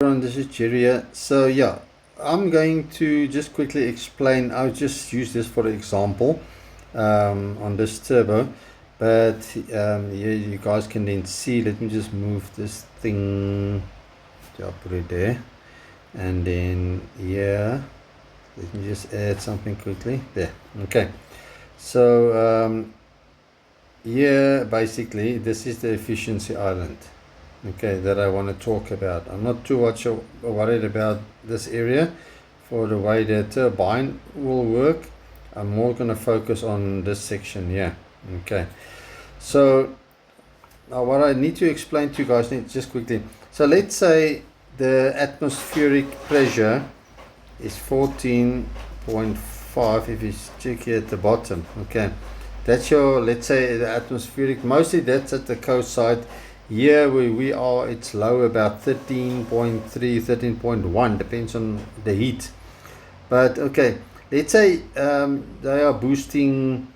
This is Jerry. So yeah, I'm going to just quickly explain. I'll just use this for example on this turbo, but yeah, you guys can then see. Let me just move this thing. I'll put it there, and then yeah, let me just add something quickly there. Okay, so yeah, basically this is the efficiency island, okay, that I want to talk about. I'm not too much worried about this area for the way the turbine will work. I'm more going to focus on this section here. Okay, so now what I need to explain to you guys just quickly. So let's say the atmospheric pressure is 14.5. if you check here at the bottom, okay, that's your, let's say, the atmospheric. Mostly that's at the coast side. Here where we are, it's low, about 13.3, 13.1, depends on the heat. But okay, let's say they are boosting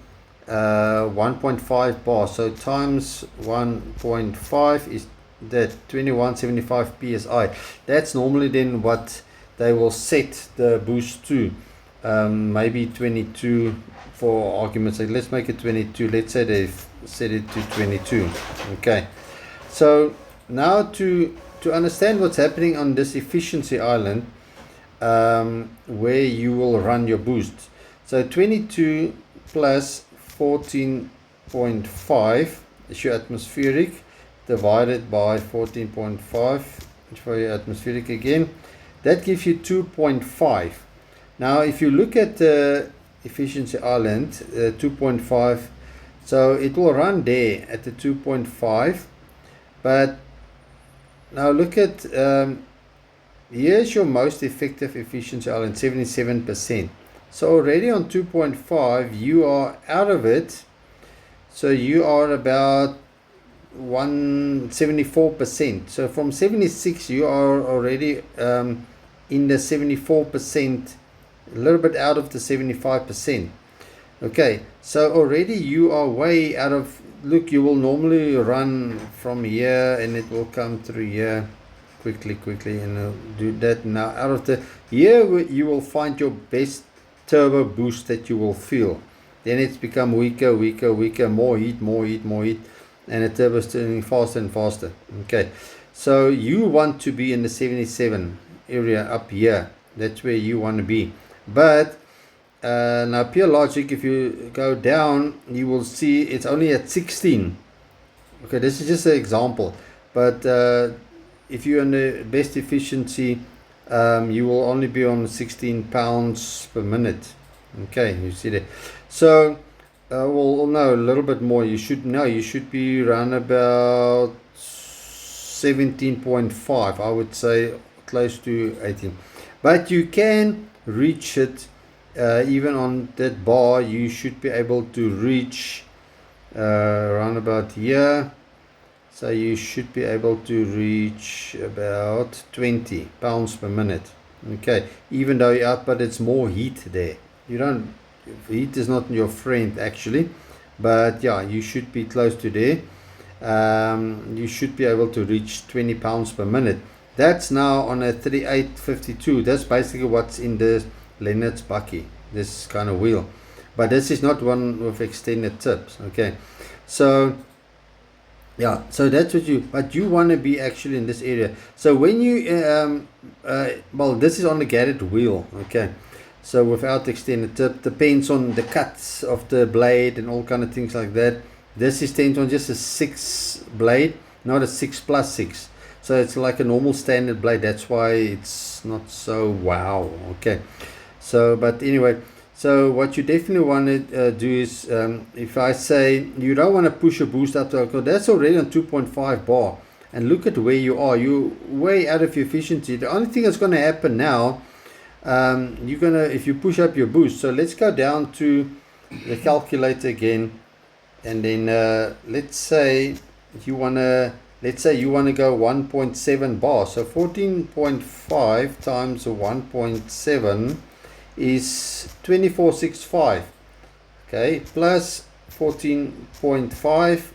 1.5 bar, so times 1.5 is that 2175 psi. That's normally then what they will set the boost to. Maybe 22 for argument's sake. Let's make it 22. Let's say they've set it to 22. Okay, so now to understand what's happening on this efficiency island, where you will run your boost. So 22 plus 14.5 is your atmospheric, divided by 14.5 for your atmospheric again. That gives you 2.5. Now if you look at the efficiency island, 2.5, so it will run there at the 2.5. But now look at here's your most effective efficiency island, 77%. So already on 2.5 you are out of it, so you are about 174%. So from 76 you are already in the 74%, a little bit out of the 75%. Okay, so already you are way out of. Look, you will normally run from here and it will come through here quickly, and do that. Now out of the here you will find your best turbo boost that you will feel. Then it's become weaker, more heat, and the turbo is turning faster and faster. Okay, so you want to be in the 77 area up here. That's where you want to be. But now pure logic, if you go down you will see it's only at 16. Okay, this is just an example, but if you're in the best efficiency, you will only be on 16 pounds per minute. Okay, you see that. So well, no, a little bit more. You should be around about 17.5, I would say, close to 18. But you can reach it even on that bar. You should be able to reach around about here. So you should be able to reach about 20 pounds per minute. Okay, even though you're out, but it's more heat there. Heat is not your friend actually, but yeah, you should be close to there. You should be able to reach 20 pounds per minute. That's now on a 3852. That's basically what's in the Leonard's Bucky, this kind of wheel. But this is not one with extended tips. Okay, so yeah, so that's what you want to be actually in this area. So when you well, this is on the gated wheel. Okay, so without extended tip, depends on the cuts of the blade and all kind of things like that. This is stands on just a 6 blade, not a 6+6. So it's like a normal standard blade. That's why it's not so wow. Okay, so but anyway, so what you definitely want to do is, if I say you don't want to push a boost up to, that's already on 2.5 bar, and look at where you are. You're way out of your efficiency. The only thing that's going to happen now, you're gonna, if you push up your boost. So let's go down to the calculator again, and then let's say you want to. Let's say you want to go 1.7 bar. So 14.5 times 1.7 is 2465. Okay, plus 14.5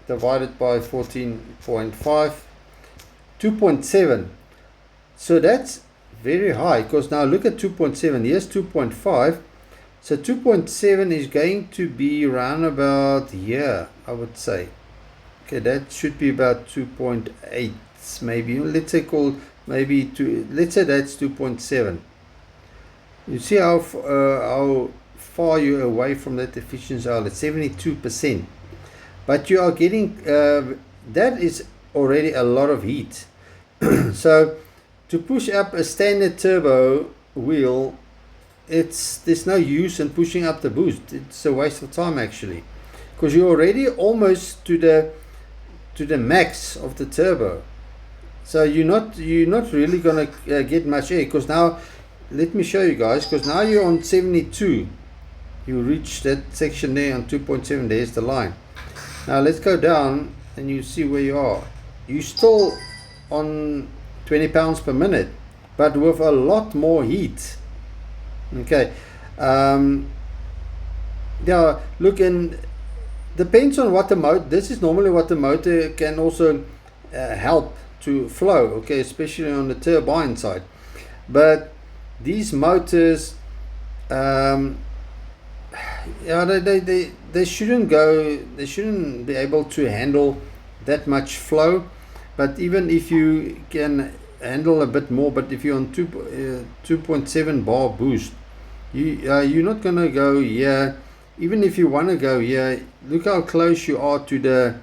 divided by 14.5, 2.7. So that's very high, because now look at 2.7. Here's 2.5. So 2.7 is going to be around about here, I would say. Okay, that should be about 2.8, maybe. Let's say maybe let's say that's 2.7. You see how far you're away from that efficiency island, 72%. But you are getting, that is already a lot of heat. So to push up a standard turbo wheel, there's no use in pushing up the boost. It's a waste of time, actually, because you're already almost to the max of the turbo. So you're not really gonna get much air, because now let me show you guys, because now you're on 72. You reach that section there on 2.7. There's the line. Now let's go down and you see where you are. You're still on 20 pounds per minute, but with a lot more heat. Okay. Yeah, look, and depends on what the motor. This is normally what the motor can also help to flow. Okay, especially on the turbine side. But these motors, yeah, they shouldn't go. They shouldn't be able to handle that much flow. But even if you can handle a bit more, but if you're on 2.7 bar boost, you're not gonna go here. Even if you want to go here, look how close you are to the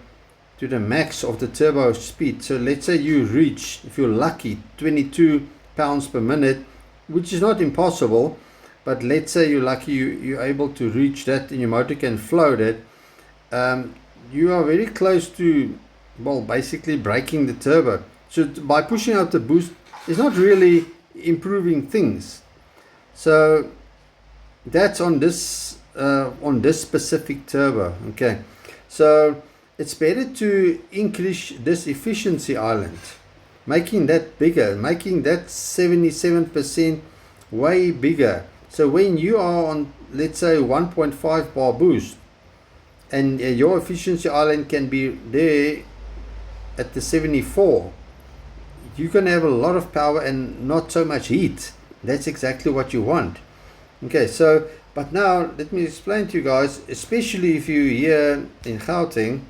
max of the turbo speed. So let's say you reach, if you're lucky, 22 pounds per minute, which is not impossible, but let's say you're lucky, you're able to reach that and your motor can flow that. You are very close to, well, basically breaking the turbo. So by pushing up the boost, it's not really improving things. So that's on this specific turbo. Okay, so it's better to increase this efficiency island, making that bigger, making that 77% way bigger. So when you are on, let's say, 1.5 bar boost, and your efficiency island can be there at the 74, you can have a lot of power and not so much heat. That's exactly what you want. Okay, so but now let me explain to you guys, especially if you're here in Gauteng.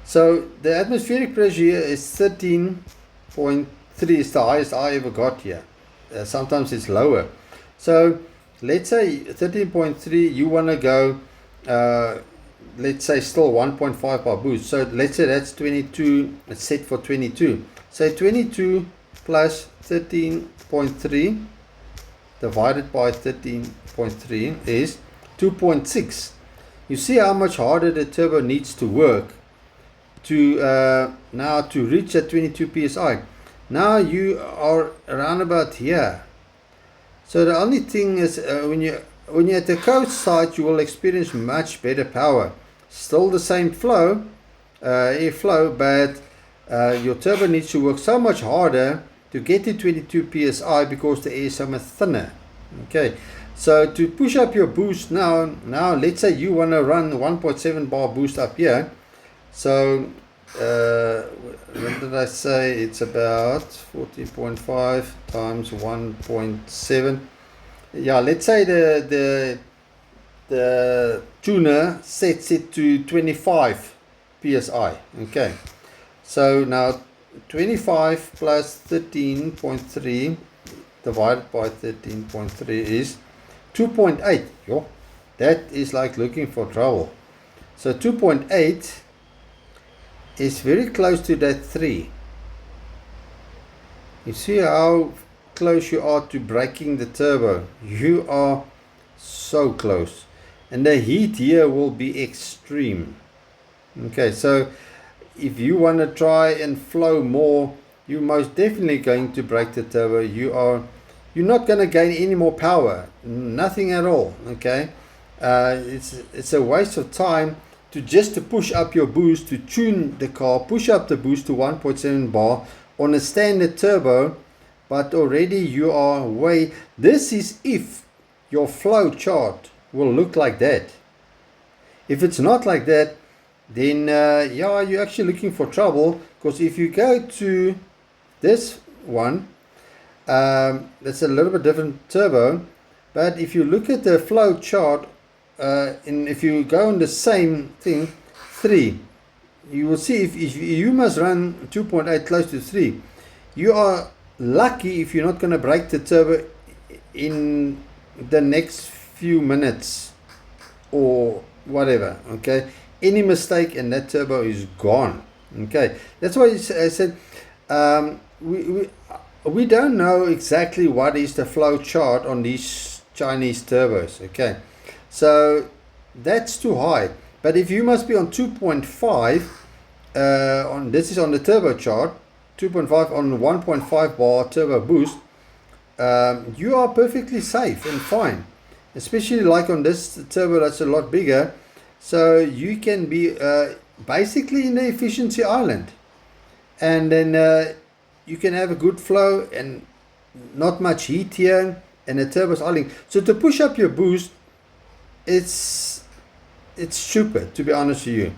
So the atmospheric pressure here is 13.3. It's the highest I ever got here. Sometimes it's lower. So let's say 13.3, you want to go, let's say still 1.5 bar boost. So let's say that's 22, it's set for 22. So 22 plus 13.3 divided by 13.3 is 2.6. You see how much harder the turbo needs to work to now to reach that 22 psi. Now you are around about here. So the only thing is when you're at the coast side, you will experience much better power. Still the same flow, airflow, but your turbo needs to work so much harder to get to 22 psi because the air is so much thinner. Okay, so to push up your boost now let's say you want to run 1.7 bar boost up here. So what did I say? It's about 14.5 times 1.7. Yeah, let's say the tuner sets it to 25 psi. Okay, so now 25 plus 13.3 divided by 13.3 is 2.8. Yo, that is like looking for trouble. So 2.8 is very close to that 3. You see how close you are to breaking the turbo. You are so close, and the heat here will be extreme. Okay, so if you want to try and flow more, you're most definitely going to break the turbo. You're not going to gain any more power, nothing at all. Okay, it's a waste of time to push up your boost, to tune the car, push up the boost to 1.7 bar on a standard turbo, but already you are way. This is if your flow chart will look like that. If it's not like that, then yeah, you're actually looking for trouble, because if you go to this one, That's a little bit different turbo. But if you look at the flow chart, and if you go on the same thing, 3, you will see if you must run 2.8 close to 3. You are lucky if you're not going to break the turbo in the next few minutes or whatever. Okay, any mistake and that turbo is gone. Okay, that's why I said we don't know exactly what is the flow chart on these Chinese turbos. Okay, so that's too high. But if you must be on 2.5, on this is on the turbo chart, 2.5 on 1.5 bar turbo boost, you are perfectly safe and fine. Especially like on this turbo that's a lot bigger, so you can be basically in the efficiency island, and then you can have a good flow and not much heat here, and the turbo's idling. So to push up your boost, it's stupid, to be honest with you.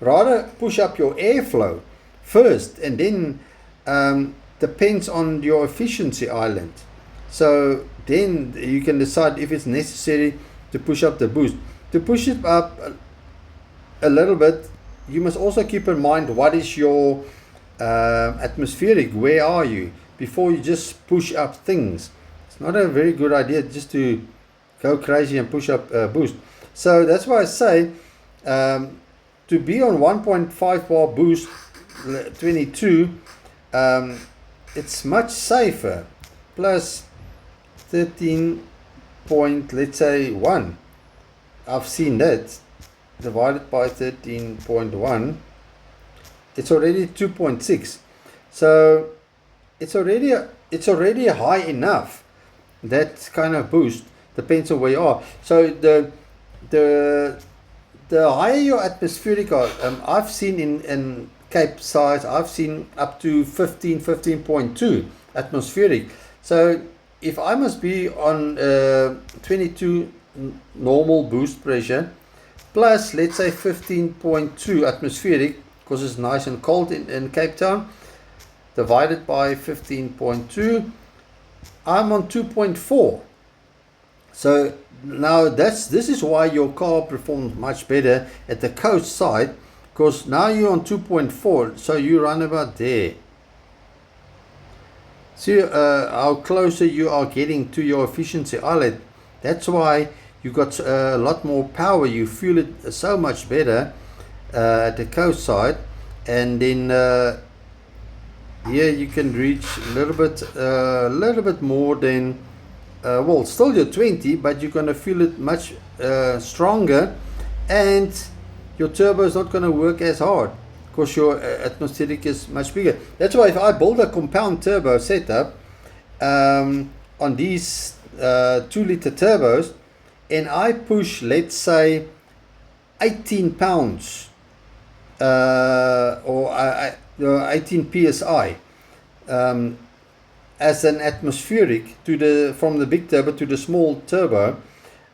Rather push up your airflow first, and then depends on your efficiency island. So then you can decide if it's necessary to push up the boost. To push it up a little bit, you must also keep in mind what is your atmospheric, where are you, before you just push up things. It's not a very good idea just to go crazy and push up boost. So that's why I say to be on 1.5 bar boost 22, it's much safer. Plus 13 point, let's say 1, I've seen that, divided by 13.1, it's already 2.6. So it's already high enough. That kind of boost depends on where you are. So the higher your atmospheric are, I've seen in Cape size, I've seen up to 15.2 atmospheric. So if I must be on 22 normal boost pressure plus let's say 15.2 atmospheric, because it's nice and cold in Cape Town, divided by 15.2, I'm on 2.4. So now this is why your car performs much better at the coast side, because now you're on 2.4, so you run about there. See how closer you are getting to your efficiency island. That's why you got a lot more power. You feel it so much better at the coast side, and then here you can reach a little bit more than well, still your 20, but you're going to feel it much stronger, and your turbo is not going to work as hard because your atmospheric is much bigger. That's why if I build a compound turbo setup on these 2-liter turbos, and I push, let's say, 18 pounds or 18 psi as an atmospheric from the big turbo to the small turbo,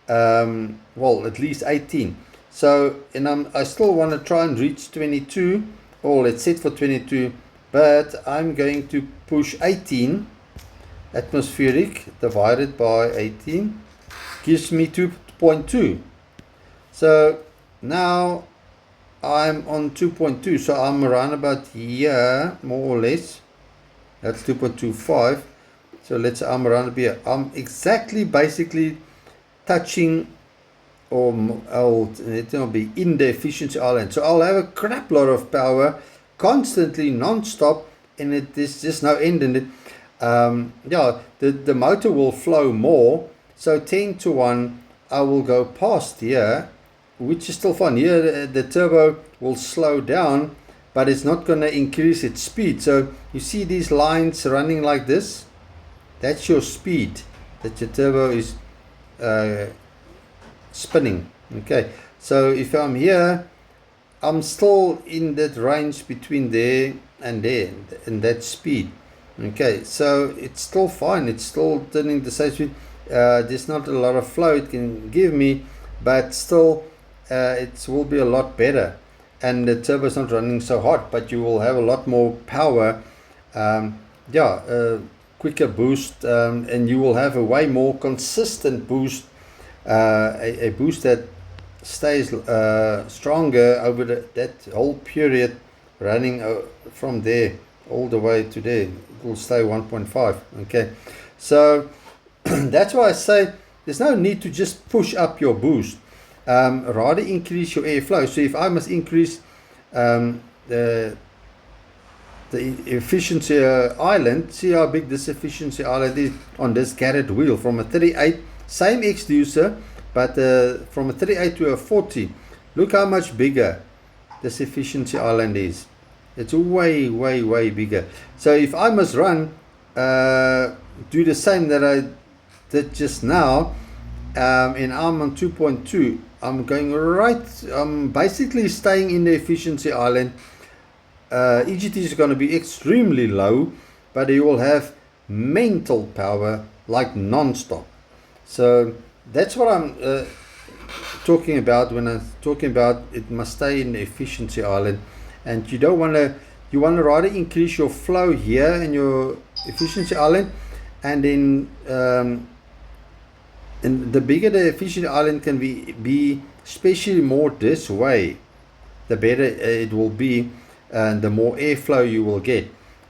well, at least 18. So, and I still want to try and reach 22, or let's set for 22, but I'm going to push 18 atmospheric divided by 18 gives me 2.2. So now I'm on 2.2, so I'm around about here, more or less. That's 2.25. So let's say I'm around here. I'm exactly basically touching, or it'll be in the efficiency island. So I'll have a crap lot of power constantly, non-stop, and there's just no end in it. Yeah, the motor will flow more. So 10 to 1, I will go past here, which is still fun. Here the turbo will slow down, but it's not going to increase its speed. So you see these lines running like this? That's your speed that your turbo is spinning. Okay, so if I'm here, I'm still in that range between there and there, and that speed. Okay, so it's still fine. It's still turning the same speed. There's not a lot of flow it can give me, but still it will be a lot better, and the turbo is not running so hot, but you will have a lot more power. quicker boost, and you will have a way more consistent boost, a boost that stays stronger over that whole period, running from there all the way to there. It will stay 1.5. Okay, so that's why I say there's no need to just push up your boost, rather increase your airflow. So if I must increase the efficiency island, see how big this efficiency island is on this carrot wheel, from a 38, same exducer, but from a 38 to a 40. Look how much bigger this efficiency island is. It's way bigger. So if I must run, do the same that I did just now, and I'm on 2.2, I'm going right, I'm basically staying in the efficiency island. EGT is going to be extremely low, but you will have mental power like non-stop. So that's what I'm talking about when I'm talking about it must stay in the efficiency island. And you don't want to, you want to rather increase your flow here in your efficiency island, and then and the bigger the efficiency island can be, especially more this way, the better it will be, and the more airflow you will get.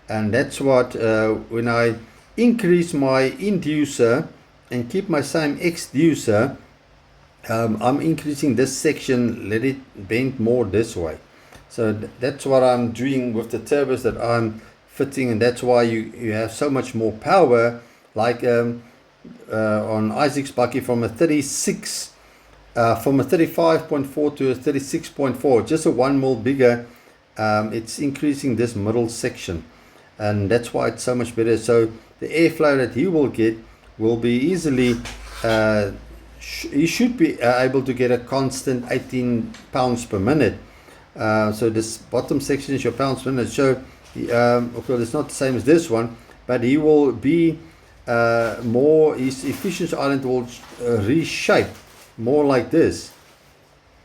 And that's what when I increase my inducer and keep my same exducer, I'm increasing this section, let it bend more this way. So that's what I'm doing with the turbos that I'm fitting, and that's why you have so much more power, like on Isaac's bucket, from a 36 from a 35.4 to a 36.4, just a 1 mil bigger. It's increasing this middle section, and that's why it's so much better. So the airflow that he will get will be easily, he should be able to get a constant 18 pounds per minute. So this bottom section is your pounds per minute. So of course it's not the same as this one, but he will be more, his efficiency island will reshape more like this,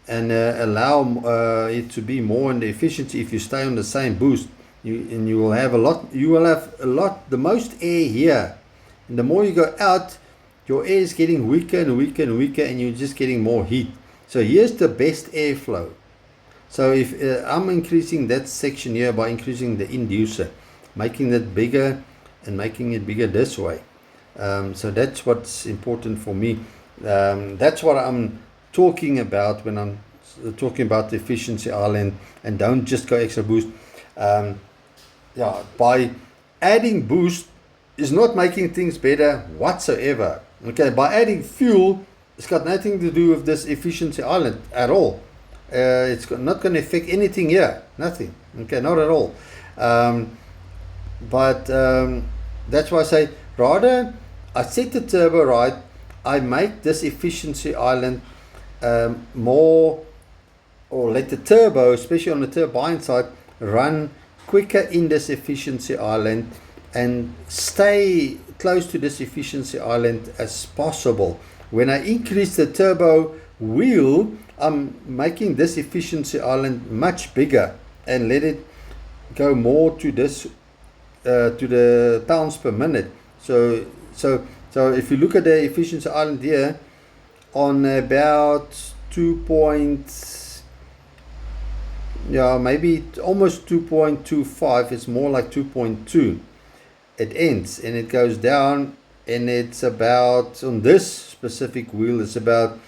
and allow it to be more in the efficiency. If you stay on the same boost, you will have a lot, the most air here, and the more you go out, your air is getting weaker and weaker and weaker, and you're just getting more heat. So here's the best airflow. So if I'm increasing that section here by increasing the inducer, making that bigger and making it bigger this way. So that's what's important for me. That's what I'm talking about when I'm talking about the efficiency island. And don't just go extra boost. Yeah, by adding boost is not making things better whatsoever. Okay, by adding fuel, it's got nothing to do with this efficiency island at all. It's not going to affect anything here, nothing. Okay, not at all. But that's why I say, rather I set the turbo right, I make this efficiency island more, or let the turbo, especially on the turbine side, run quicker in this efficiency island and stay close to this efficiency island as possible. When I increase the turbo wheel, I'm making this efficiency island much bigger and let it go more to this to the pounds per minute. So if you look at the efficiency island here on about 2. Yeah, maybe almost 2.25, it's more like 2.2. It ends and it goes down, and it's about, on this specific wheel, it's about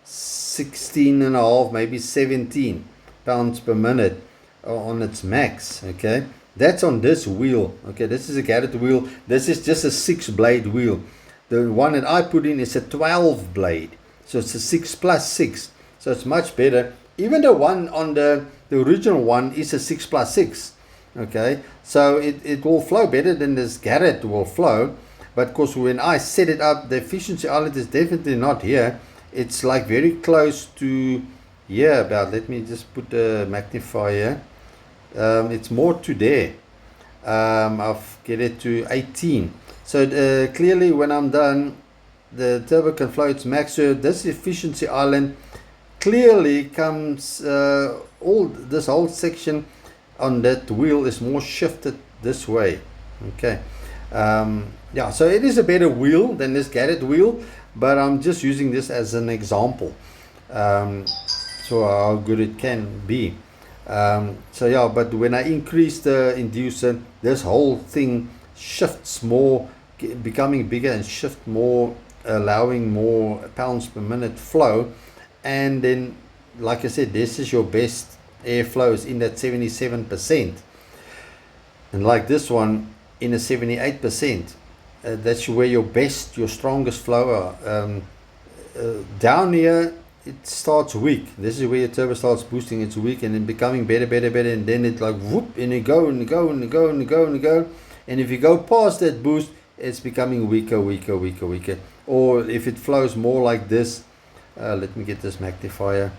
16.5, maybe 17 pounds per minute on its max. Okay, that's on this wheel. Okay, this is a Garrett wheel. This is just a 6-blade wheel. The one that I put in is a 12 blade, so it's a 6 plus 6, so it's much better. Even the one on the original one is a 6 plus 6. Okay, so it will flow better than this Garrett will flow. But of course, when I set it up, the efficiency island is definitely not here. It's like very close to here about, let me just put the magnifier. It's more to there. I'll get it to 18. So clearly when I'm done, the turbo can flow its max. So this efficiency island clearly comes, this whole section on that wheel is more shifted this way. Okay, Yeah, so it is a better wheel than this Garrett wheel, but I'm just using this as an example, so how good it can be. So yeah, but when I increase the inducer, this whole thing shifts more, becoming bigger and shift more, allowing more pounds per minute flow. And then, like I said, this is your best airflow is in that 77%, and like this one in a 78%. That's where your best, your strongest flow are. Down here it starts weak. This is where your turbo starts boosting. It's weak and then becoming better, and then it like whoop, and you go and go and go and go and go. And if you go past that boost, it's becoming weaker. Or if it flows more like this, let me get this magnifier.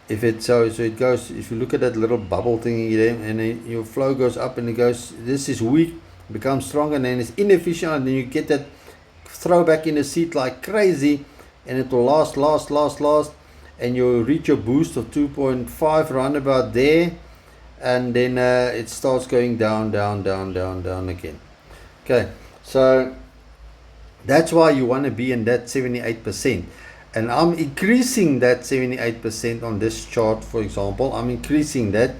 If it so it goes, if you look at that little bubble thing here, and then your flow goes up and it goes, this is weak, becomes stronger, and then it's inefficient, and then you get that throw back in the seat like crazy, and it will last, and you'll reach your boost of 2.5 around about there, and then it starts going down again. Okay, so that's why you want to be in that 78%. And I'm increasing that 78% on this chart, for example. I'm increasing that.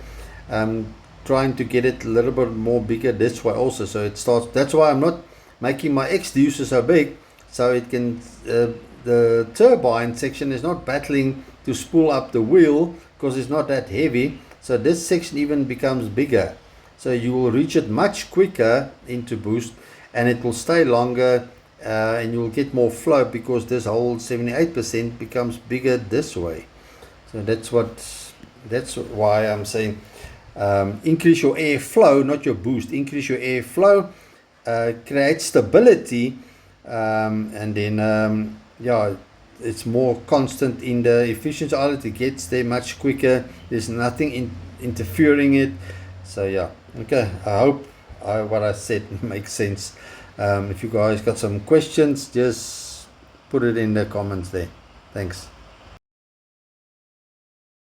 I'm trying to get it a little bit more bigger this way also. So it starts, that's why I'm not making my exducer so big, so it can, the turbine section is not battling to spool up the wheel because it's not that heavy. So this section even becomes bigger. So you will reach it much quicker into boost, and it will stay longer. And you'll get more flow because this whole 78% becomes bigger this way. So that's why I'm saying increase your air flow, not your boost. Increase your air flow, create stability, and then yeah, it's more constant in the efficiency. It gets there much quicker. There's nothing interfering it. So yeah, okay, I hope what I said makes sense. If you guys got some questions, just put it in the comments there. Thanks.